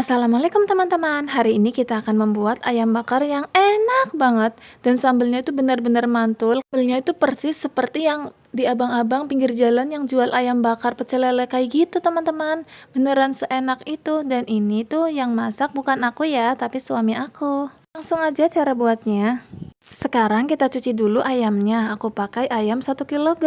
Assalamualaikum teman-teman. Hari ini kita akan membuat ayam bakar yang enak banget dan sambelnya itu benar-benar mantul. Sambelnya itu persis seperti yang di abang-abang pinggir jalan yang jual ayam bakar pecel lele kayak gitu teman-teman. Beneran seenak itu, dan ini tuh yang masak bukan aku ya, tapi suami aku. Langsung aja cara buatnya. Sekarang kita cuci dulu ayamnya. Aku pakai ayam 1 kg.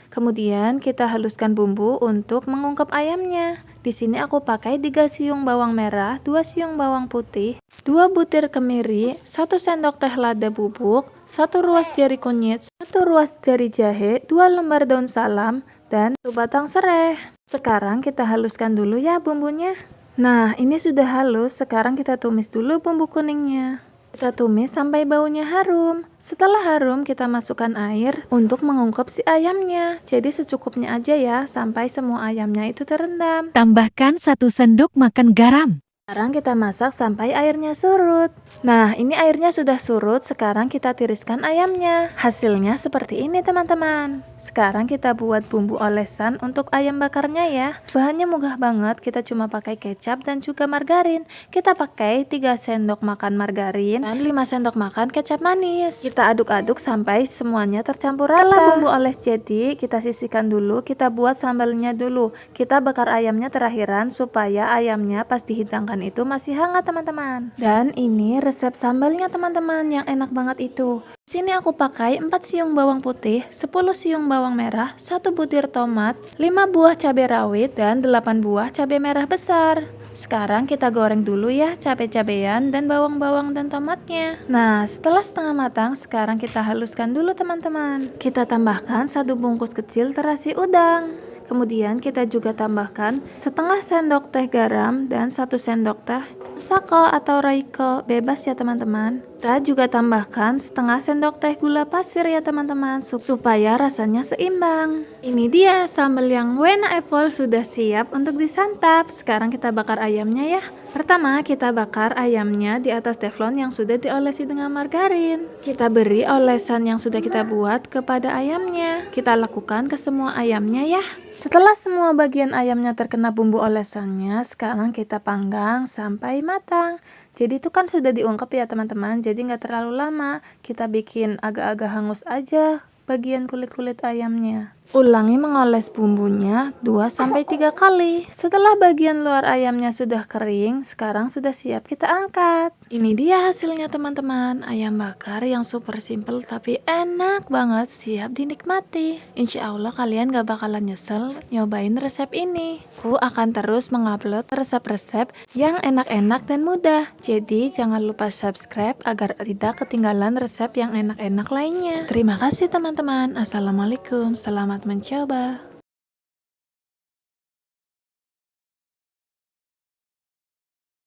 Kemudian kita haluskan bumbu untuk mengungkep ayamnya. Di sini aku pakai 3 siung bawang merah, 2 siung bawang putih, 2 butir kemiri, 1 sendok teh lada bubuk, 1 ruas jari kunyit, 1 ruas jari jahe, 2 lembar daun salam, dan 1 batang serai. Sekarang kita haluskan dulu ya bumbunya. Nah, ini sudah halus. Sekarang kita tumis dulu bumbu kuningnya. Kita tumis sampai baunya harum. Setelah harum, kita masukkan air untuk mengungkep si ayamnya. Jadi secukupnya aja ya, sampai semua ayamnya itu terendam. Tambahkan 1 sendok makan garam. Sekarang kita masak sampai airnya surut. Nah, ini airnya sudah surut. Sekarang kita tiriskan ayamnya. Hasilnya seperti ini teman-teman. Sekarang kita buat bumbu olesan untuk ayam bakarnya ya. Bahannya mudah banget. Kita cuma pakai kecap dan juga margarin. Kita pakai 3 sendok makan margarin dan 5 sendok makan kecap manis. Kita aduk-aduk sampai semuanya tercampur rata. Setelah bumbu oles jadi, kita sisihkan dulu. Kita buat sambalnya dulu. Kita bakar ayamnya terakhiran supaya ayamnya pas dihidangkan itu masih hangat teman-teman. Dan ini resep sambalnya teman-teman yang enak banget itu. Sini aku pakai 4 siung bawang putih, 10 siung bawang merah, 1 butir tomat, 5 buah cabai rawit, dan 8 buah cabai merah besar. Sekarang kita goreng dulu ya cabai-cabean dan bawang-bawang dan tomatnya. Nah, setelah setengah matang, sekarang kita haluskan dulu teman-teman. Kita tambahkan 1 bungkus kecil terasi udang. Kemudian kita juga tambahkan setengah sendok teh garam dan 1 sendok teh sako atau roiko, bebas ya teman-teman. Kita juga tambahkan setengah sendok teh gula pasir ya teman-teman, supaya rasanya seimbang. Ini dia sambal yang wena apple sudah siap untuk disantap. Sekarang kita bakar ayamnya ya. Pertama kita bakar ayamnya di atas teflon yang sudah diolesi dengan margarin. Kita beri olesan yang sudah kita buat kepada ayamnya. Kita lakukan ke semua ayamnya ya. Setelah semua bagian ayamnya terkena bumbu olesannya, sekarang kita panggang sampai matang. Jadi itu kan sudah diungkep ya teman-teman, jadi nggak terlalu lama. Kita bikin agak-agak hangus aja bagian kulit-kulit ayamnya. Ulangi mengoles bumbunya 2-3 kali. Setelah bagian luar ayamnya sudah kering, sekarang sudah siap kita angkat. Ini dia hasilnya teman-teman, ayam bakar yang super simple tapi enak banget, siap dinikmati. Insya Allah kalian gak bakalan nyesel nyobain resep ini. Aku akan terus mengupload resep-resep yang enak-enak dan mudah. Jadi jangan lupa subscribe agar tidak ketinggalan resep yang enak-enak lainnya. Terima kasih teman-teman. Assalamualaikum, selamat mencoba.